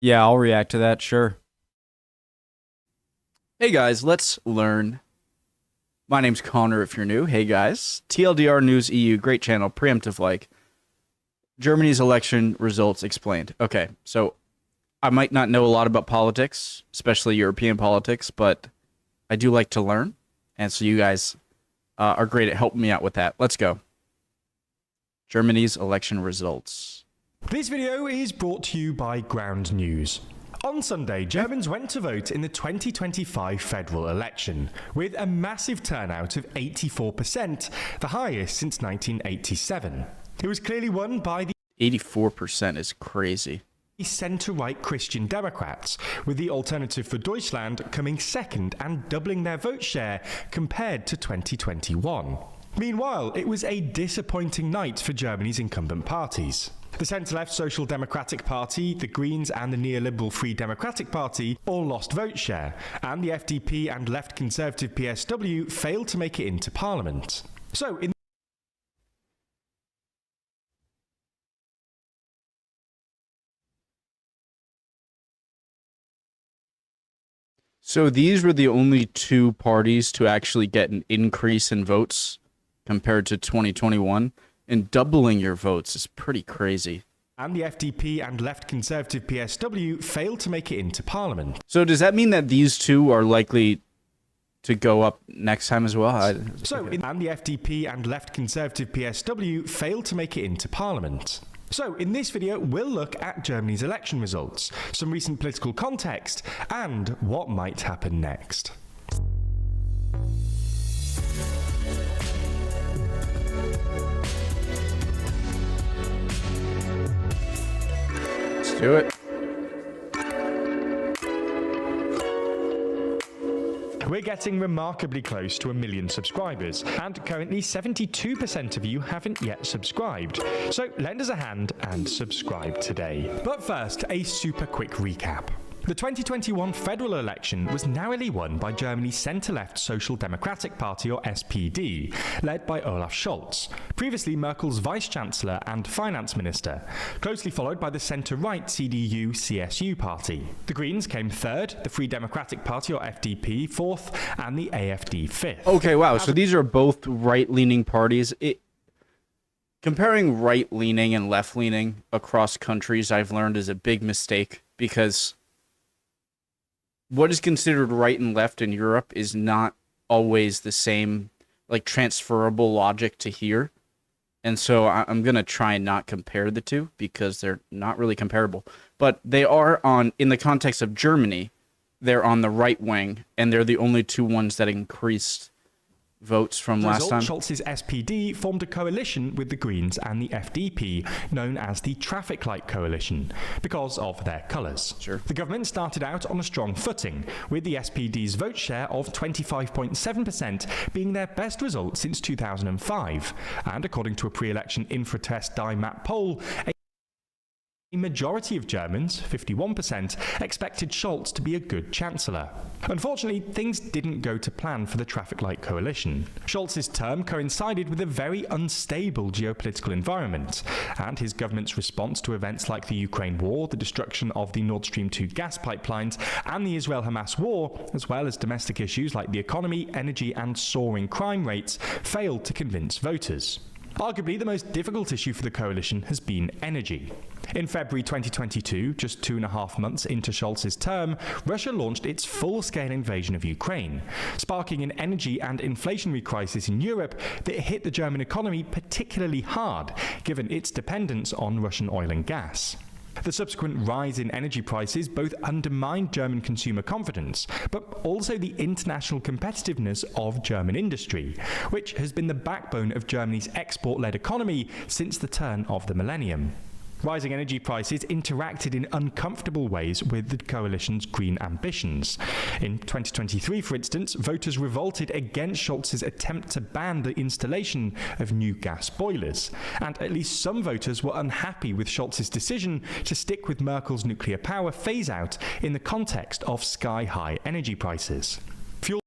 Yeah, I'll react to that, sure. Hey guys, let's learn. My name's Connor if you're new. Hey guys. TLDR News EU, great channel, preemptive like. Germany's election results explained. Okay, so I might not know a lot about politics, especially European politics, but I do like to learn. And so you guys are great at helping me out with that. Let's go. Germany's election results. This video is brought to you by Ground News. On Sunday, Germans went to vote in the 2025 federal election, with a massive turnout of 84%, the highest since 1987. It was clearly won by the 84% is crazy. centre-right Christian Democrats, with the Alternative for Deutschland coming second and doubling their vote share compared to 2021. Meanwhile, it was a disappointing night for Germany's incumbent parties. The centre-left Social Democratic Party, the Greens and the neoliberal Free Democratic Party all lost vote share, and the FDP and left conservative PSW failed to make it into parliament. So these were the only two parties to actually get an increase in votes compared to 2021, and doubling your votes is pretty crazy. And the FDP and left conservative PSW failed to make it into parliament. So does that mean that these two are likely to go up next time as well? And the FDP and left conservative PSW failed to make it into parliament. So, in this video, we'll look at Germany's election results, some recent political context, and what might happen next. Let's do it. We're getting remarkably close to 1 million subscribers, and currently 72% of you haven't yet subscribed. So lend us a hand and subscribe today. But first, a super quick recap. The 2021 federal election was narrowly won by Germany's centre-left Social Democratic Party, or SPD, led by Olaf Scholz, previously Merkel's vice-chancellor and finance minister, closely followed by the centre-right CDU-CSU party. The Greens came third, the Free Democratic Party, or FDP, fourth, and the AfD fifth. Okay, wow, so these are both right-leaning parties. Comparing right-leaning and left-leaning across countries, I've learned, is a big mistake, because what is considered right and left in Europe is not always the same, like, transferable logic to here. And so I'm going to try and not compare the two because they're not really comparable. But they are in the context of Germany, they're on the right wing, and they're the only two ones that increased votes from last time. Scholz's SPD formed a coalition with the Greens and the FDP, known as the Traffic Light Coalition, because of their colours. Sure. The government started out on a strong footing, with the SPD's vote share of 25.7% being their best result since 2005. And according to a pre-election Infratest DIMAP poll, a majority of Germans, 51%, expected Scholz to be a good chancellor. Unfortunately, things didn't go to plan for the Traffic Light Coalition. Scholz's term coincided with a very unstable geopolitical environment, and his government's response to events like the Ukraine war, the destruction of the Nord Stream 2 gas pipelines, and the Israel-Hamas war, as well as domestic issues like the economy, energy, and soaring crime rates, failed to convince voters. Arguably, the most difficult issue for the coalition has been energy. In February 2022, just 2.5 months into Scholz's term, Russia launched its full-scale invasion of Ukraine, sparking an energy and inflationary crisis in Europe that hit the German economy particularly hard, given its dependence on Russian oil and gas. The subsequent rise in energy prices both undermined German consumer confidence, but also the international competitiveness of German industry, which has been the backbone of Germany's export-led economy since the turn of the millennium. Rising energy prices interacted in uncomfortable ways with the coalition's green ambitions. In 2023, for instance, voters revolted against Scholz's attempt to ban the installation of new gas boilers, and at least some voters were unhappy with Scholz's decision to stick with Merkel's nuclear power phase-out in the context of sky-high energy prices. Fueled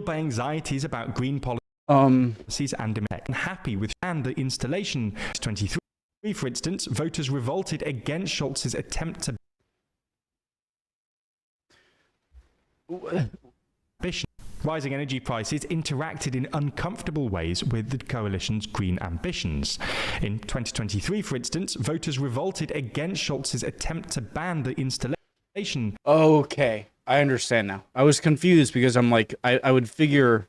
by anxieties about green policies and unhappy with the installation 23. For instance, voters revolted against Scholz's attempt to ambition. Rising energy prices interacted in uncomfortable ways with the coalition's green ambitions. In 2023, for instance, voters revolted against Scholz's attempt to ban the installation. Okay, I understand now. I was confused because I'm like, I would figure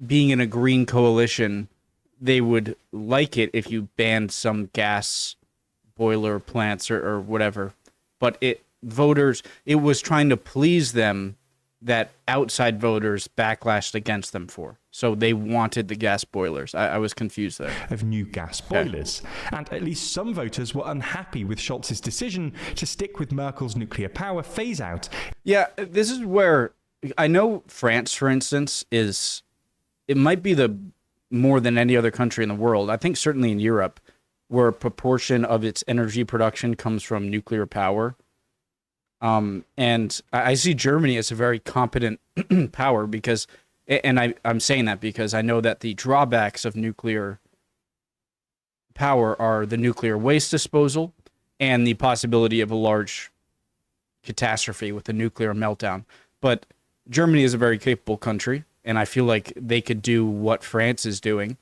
being in a green coalition, they would like it if you banned some gas boiler plants or whatever. But it was trying to please them that outside voters backlashed against them for. So they wanted the gas boilers. I was confused there. Of new gas boilers. Okay. And at least some voters were unhappy with Scholz's decision to stick with Merkel's nuclear power phase-out. Yeah, this is where I know France, for instance, it might be the more than any other country in the world. I think certainly in Europe, where a proportion of its energy production comes from nuclear power. And I see Germany as a very competent power because, and I'm saying that because I know that the drawbacks of nuclear power are the nuclear waste disposal and the possibility of a large catastrophe with a nuclear meltdown. But Germany is a very capable country, and I feel like they could do what France is doing.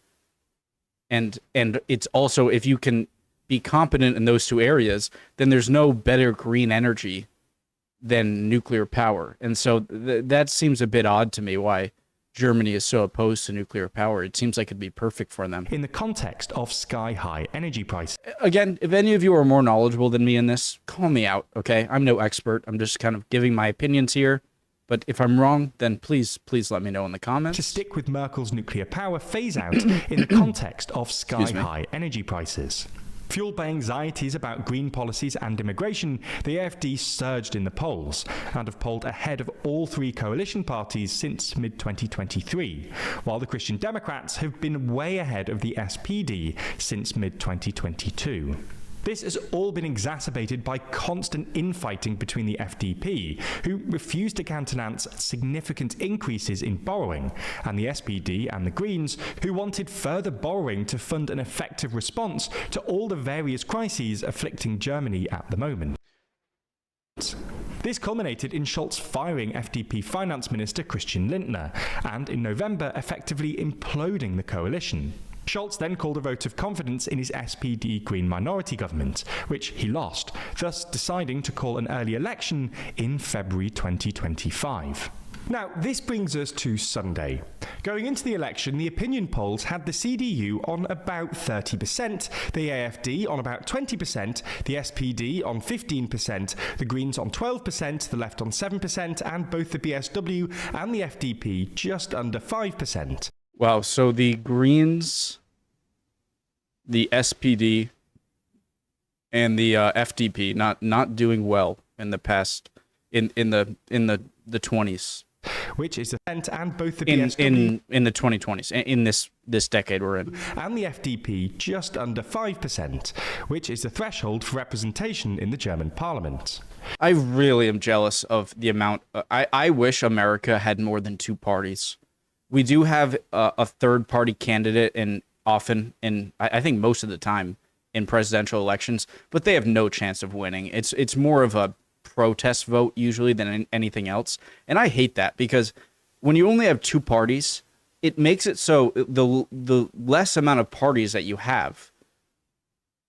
And it's also, if you can be competent in those two areas, then there's no better green energy than nuclear power. And so that seems a bit odd to me, why Germany is so opposed to nuclear power. It seems like it'd be perfect for them. In the context of sky-high energy prices. Again, if any of you are more knowledgeable than me in this, call me out, okay? I'm no expert. I'm just kind of giving my opinions here. But if I'm wrong, then please let me know in the comments. To stick with Merkel's nuclear power phase-out in the context of sky-high energy prices. Fueled by anxieties about green policies and immigration, the AfD surged in the polls and have polled ahead of all three coalition parties since mid-2023, while the Christian Democrats have been way ahead of the SPD since mid-2022. This has all been exacerbated by constant infighting between the FDP, who refused to countenance significant increases in borrowing, and the SPD and the Greens, who wanted further borrowing to fund an effective response to all the various crises afflicting Germany at the moment. This culminated in Scholz firing FDP Finance Minister Christian Lindner, and in November effectively imploding the coalition. Scholz then called a vote of confidence in his SPD Green minority government, which he lost, thus deciding to call an early election in February 2025. Now, this brings us to Sunday. Going into the election, the opinion polls had the CDU on about 30%, the AfD on about 20%, the SPD on 15%, the Greens on 12%, the Left on 7%, and both the BSW and the FDP just under 5%. Wow, so the Greens, the SPD, and the FDP not doing well in the past in the 20s, which is the and both the BSW in the 2020s in this decade we're in, and the FDP just under 5%, which is the threshold for representation in the German parliament. I really am jealous of the amount. I wish America had more than two parties. We do have a third-party candidate, and often, I think most of the time, in presidential elections, but they have no chance of winning. It's more of a protest vote usually than anything else, and I hate that because when you only have two parties, it makes it so the less amount of parties that you have,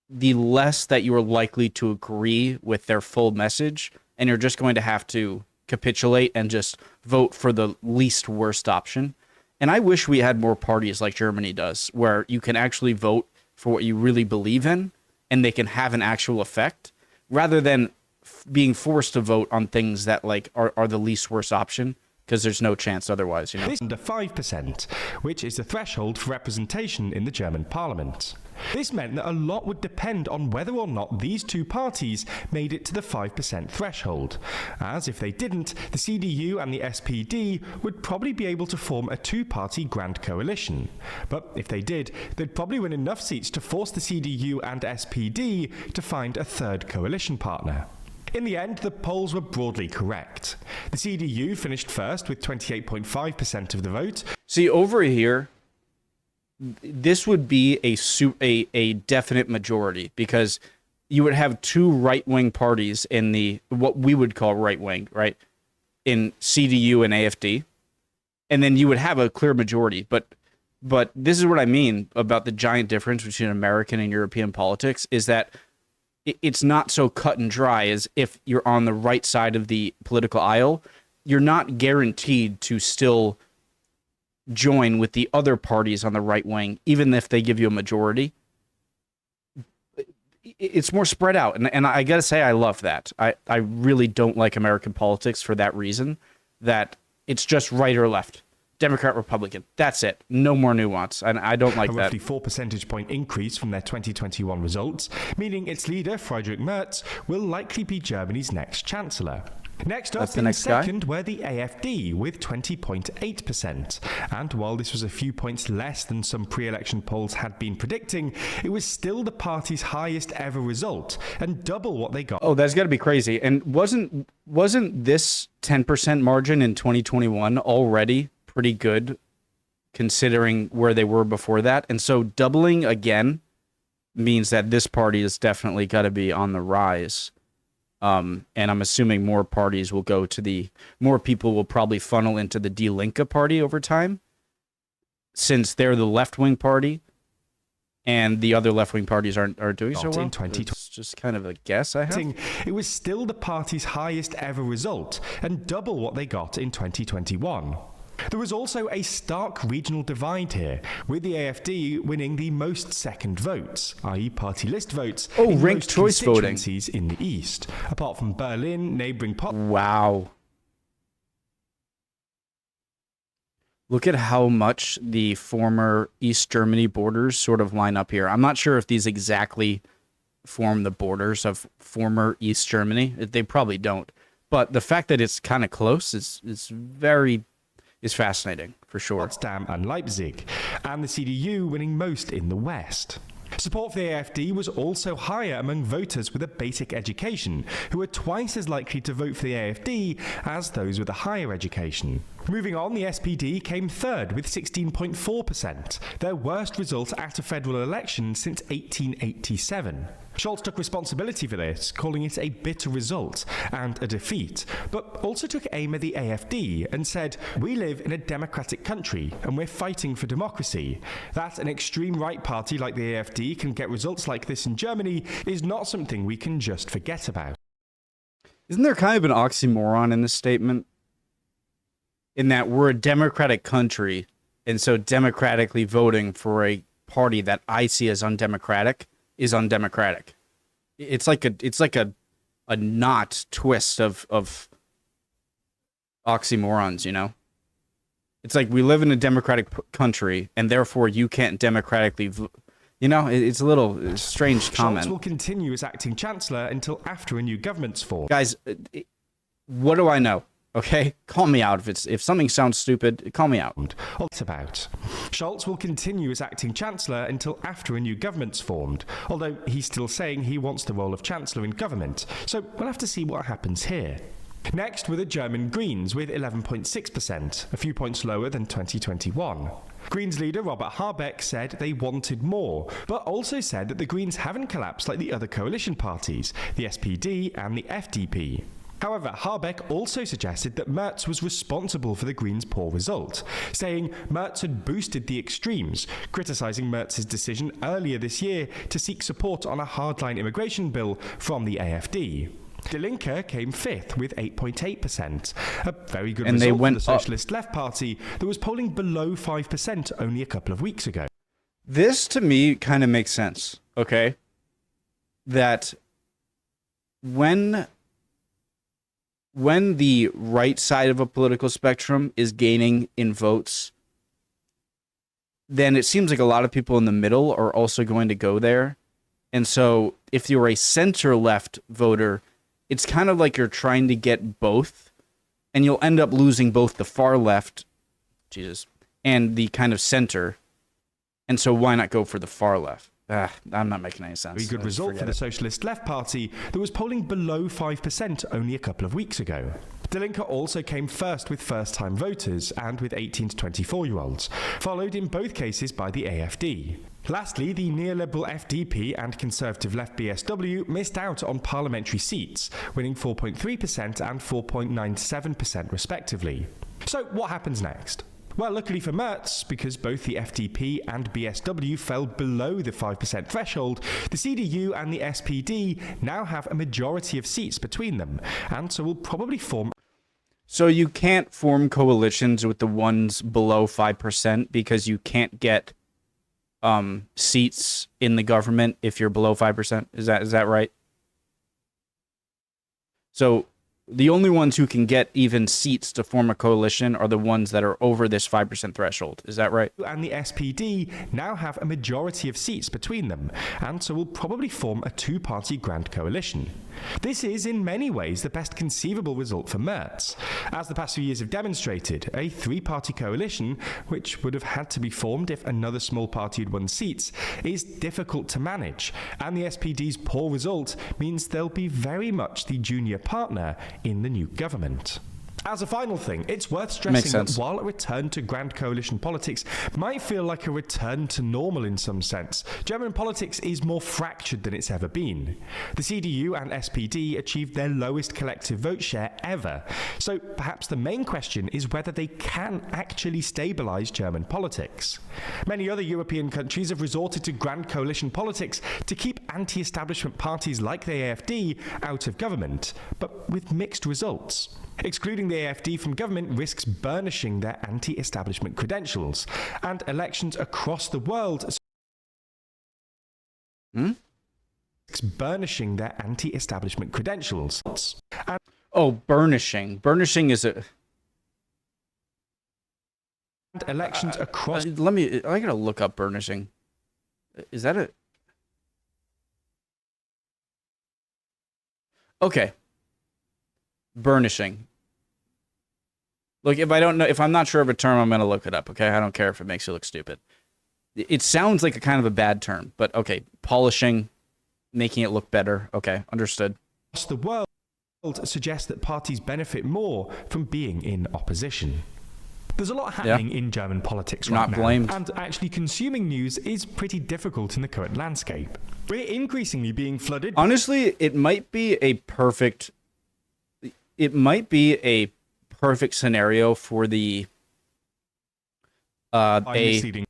the less that you are likely to agree with their full message, and you're just going to have to capitulate and just vote for the least worst option. And I wish we had more parties like Germany does, where you can actually vote for what you really believe in, and they can have an actual effect, rather than being forced to vote on things that like are the least worst option, because there's no chance otherwise. This under 5%, which is the threshold for representation in the German parliament. This meant that a lot would depend on whether or not these two parties made it to the 5% threshold, as if they didn't, the CDU and the SPD would probably be able to form a two-party grand coalition. But if they did, they'd probably win enough seats to force the CDU and SPD to find a third coalition partner. In the end, the polls were broadly correct. The CDU finished first with 28.5% of the vote. See, over here, this would be a definite majority, because you would have two right-wing parties in the what we would call right-wing, right? In CDU and AFD. And then you would have a clear majority. But this is what I mean about the giant difference between American and European politics is that it's not so cut and dry as if you're on the right side of the political aisle. You're not guaranteed to still join with the other parties on the right wing, even if they give you a majority. It's more spread out. And I got to say, I love that. I really don't like American politics for that reason, that it's just right or left. Democrat, Republican. That's it. No more nuance. And I don't like that. A roughly 4 percentage point increase from their 2021 results, meaning its leader, Friedrich Merz, will likely be Germany's next chancellor. Next up in second were the AFD with 20.8%. And while this was a few points less than some pre-election polls had been predicting, it was still the party's highest ever result and double what they got. Oh, that's got to be crazy. And wasn't this 10% margin in 2021 already pretty good considering where they were before that? And so doubling again means that this party has definitely got to be on the rise. And I'm assuming more parties will go to more people will probably funnel into the Die Linke party over time, since they're the left-wing party and the other left-wing parties aren't doing so well. It's just kind of a guess I have. It was still the party's highest ever result and double what they got in 2021. There was also a stark regional divide here, with the AFD winning the most second votes, i.e. party list votes, in ranked choice voting in the east, apart from Berlin, neighbouring Wow. Look at how much the former East Germany borders sort of line up here. I'm not sure if these exactly form the borders of former East Germany. They probably don't. But the fact that it's kind of close is fascinating, for sure. Potsdam and Leipzig, and the CDU winning most in the West. Support for the AFD was also higher among voters with a basic education, who were twice as likely to vote for the AFD as those with a higher education. Moving on, the SPD came third with 16.4%, their worst result at a federal election since 1887. Scholz took responsibility for this, calling it a bitter result and a defeat, but also took aim at the AFD and said, "We live in a democratic country and we're fighting for democracy. That an extreme right party like the AFD can get results like this in Germany is not something we can just forget about." Isn't there kind of an oxymoron in this statement? In that we're a democratic country, and so democratically voting for a party that I see as undemocratic is undemocratic. It's like a knot twist of oxymorons, you know? It's like we live in a democratic country, and therefore you can't democratically you know, it's a little strange comment. Scholz will continue as acting chancellor until after a new government's formed. Guys, what do I know? Okay, call me out if something sounds stupid. Call me out. It's about. Scholz will continue as acting chancellor until after a new government's formed, although he's still saying he wants the role of chancellor in government. So we'll have to see what happens here. Next were the German Greens with 11.6%, a few points lower than 2021. Greens leader Robert Habeck said they wanted more, but also said that the Greens haven't collapsed like the other coalition parties, the SPD and the FDP. However, Habeck also suggested that Merz was responsible for the Greens' poor result, saying Merz had boosted the extremes, criticising Merz's decision earlier this year to seek support on a hardline immigration bill from the AFD. Die Linke came fifth with 8.8%, a very good result for the Socialist Left Party that was polling below 5% only a couple of weeks ago. This, to me, kind of makes sense, okay? That when the right side of a political spectrum is gaining in votes, then it seems like a lot of people in the middle are also going to go there. And so if you're a center-left voter, it's kind of like you're trying to get both, and you'll end up losing both the far left, and the kind of center. And so why not go for the far left? I'm not making any sense. A good result for the Socialist Left Party that was polling below 5% only a couple of weeks ago. Die Linke also came first with first-time voters and with 18 to 24-year-olds, followed in both cases by the AFD. Lastly, the neoliberal FDP and conservative left BSW missed out on parliamentary seats, winning 4.3% and 4.97% respectively. So what happens next? Well, luckily for Merz, because both the FDP and BSW fell below the 5% threshold, the CDU and the SPD now have a majority of seats between them, and so will probably form... So you can't form coalitions with the ones below 5% because you can't get seats in the government if you're below 5%. Is that right? So the only ones who can get even seats to form a coalition are the ones that are over this 5% threshold. Is that right? And the SPD now have a majority of seats between them, and so will probably form a two-party grand coalition. This is, in many ways, the best conceivable result for Merz. As the past few years have demonstrated, a three-party coalition, which would have had to be formed if another small party had won seats, is difficult to manage, and the SPD's poor result means they'll be very much the junior partner in the new government. As a final thing, it's worth stressing that while a return to grand coalition politics might feel like a return to normal in some sense, German politics is more fractured than it's ever been. The CDU and SPD achieved their lowest collective vote share ever, so perhaps the main question is whether they can actually stabilise German politics. Many other European countries have resorted to grand coalition politics to keep anti-establishment parties like the AfD out of government, but with mixed results. Excluding the AfD from government risks burnishing their anti-establishment credentials, and elections across the world burnishing their anti-establishment credentials. Burnishing. Burnishing is a... And elections across... I gotta look up burnishing. Is that a... Okay. Burnishing. Look, if I'm not sure of a term, I'm going to look it up, okay? I don't care if it makes you look stupid. It sounds like a kind of a bad term, but okay. Polishing, making it look better. Okay, understood. The world suggests that parties benefit more from being in opposition. There's a lot happening in German politics right now, and actually consuming news is pretty difficult in the current landscape. We're increasingly being flooded... Honestly, it might be a perfect scenario for the misleading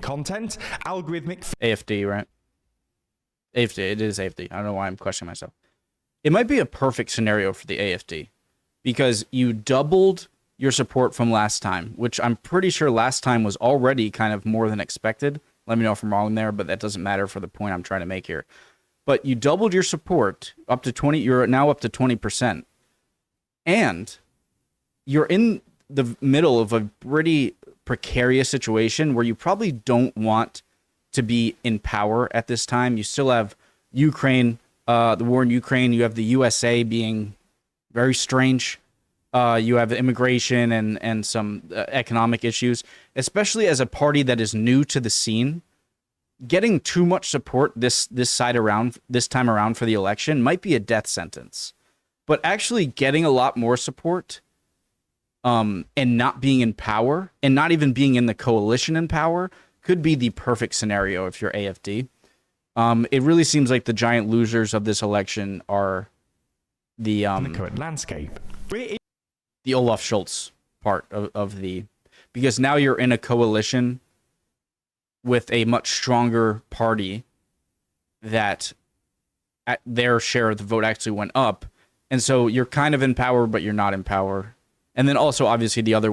content, algorithmic... AfD, right? AfD, it is AfD. I don't know why I'm questioning myself. It might be a perfect scenario for the AfD, because you doubled your support from last time, which I'm pretty sure last time was already kind of more than expected. Let me know if I'm wrong there, but that doesn't matter for the point I'm trying to make here. But you doubled your support up to 20, you're now up to 20%. And you're in the middle of a pretty precarious situation where you probably don't want to be in power at this time. You still have Ukraine, the war in Ukraine. You have the USA being very strange. You have immigration and some economic issues, especially as a party that is new to the scene. Getting too much support this time around for the election might be a death sentence. But actually getting a lot more support and not being in power and not even being in the coalition in power could be the perfect scenario if you're AfD. It really seems like the giant losers of this election are the current landscape. The Olaf Scholz part of the... Because now you're in a coalition with a much stronger party that their share of the vote actually went up. And so you're kind of in power, but you're not in power. And then also, obviously, the other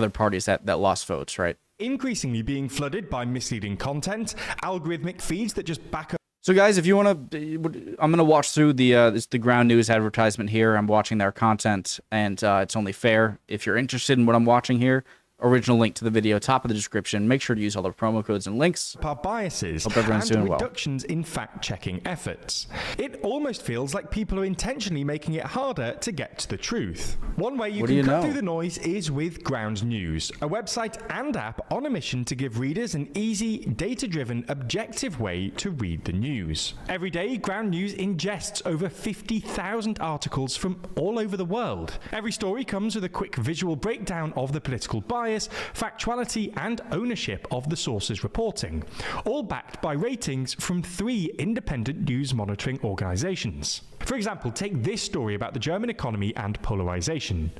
parties that lost votes, right? Increasingly being flooded by misleading content, algorithmic feeds that just back up. So, guys, if you want to, I'm going to watch through the Ground News advertisement here. I'm watching their content, and it's only fair. If you're interested in what I'm watching here, original link to the video, top of the description. Make sure to use all the promo codes and links. Our biases Hope everyone's doing well. Reductions in fact-checking efforts. It almost feels like people are intentionally making it harder to get to the truth. One way you can cut through the noise is with Ground News, a website and app on a mission to give readers an easy, data-driven, objective way to read the news. Every day, Ground News ingests over 50,000 articles from all over the world. Every story comes with a quick visual breakdown of the political bias bias, factuality, and ownership of the source's reporting, all backed by ratings from 3 independent news monitoring organizations. For example, take this story about the German economy and polarization.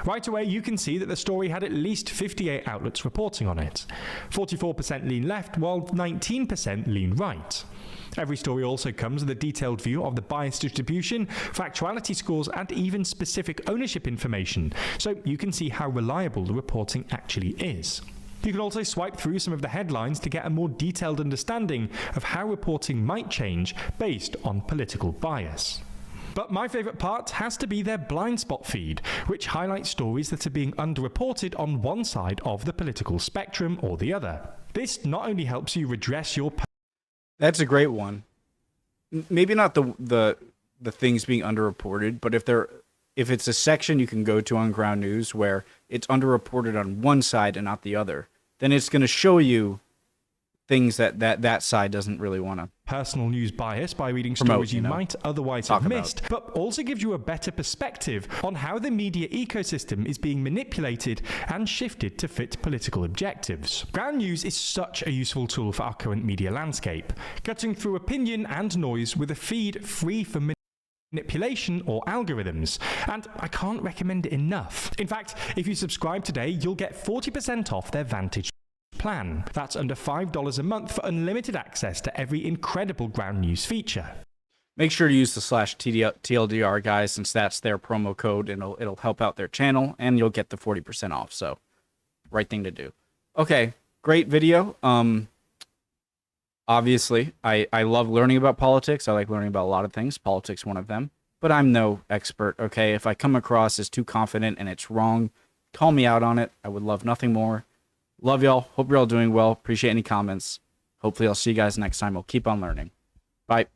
Right away, you can see that the story had at least 58 outlets reporting on it. 44% lean left, while 19% lean right. Every story also comes with a detailed view of the bias distribution, factuality scores, and even specific ownership information, so you can see how reliable the reporting actually is. You can also swipe through some of the headlines to get a more detailed understanding of how reporting might change based on political bias. But my favourite part has to be their blind spot feed, which highlights stories that are being underreported on one side of the political spectrum or the other. This not only helps you redress your... That's a great one. Maybe not the things being underreported, but if it's a section you can go to on Ground News where it's underreported on one side and not the other, then it's going to show you things that side doesn't really want to personal news bias by reading promote, stories you might otherwise have missed, but also gives you a better perspective on how the media ecosystem is being manipulated and shifted to fit political objectives. Ground News is such a useful tool for our current media landscape, cutting through opinion and noise with a feed free from manipulation or algorithms, and I can't recommend it enough. In fact, if you subscribe today, you'll get 40% off their Vantage plan. That's under $5 a month for unlimited access to every incredible Ground News feature. Make sure to use the /TLDR, guys, since that's their promo code, and it'll help out their channel, and you'll get the 40% off. So, right thing to do. Okay, great video. Obviously, I love learning about politics. I like learning about a lot of things. Politics, one of them. But I'm no expert, okay? If I come across as too confident and it's wrong, call me out on it. I would love nothing more. Love y'all. Hope you're all doing well. Appreciate any comments. Hopefully I'll see you guys next time. We'll keep on learning. Bye.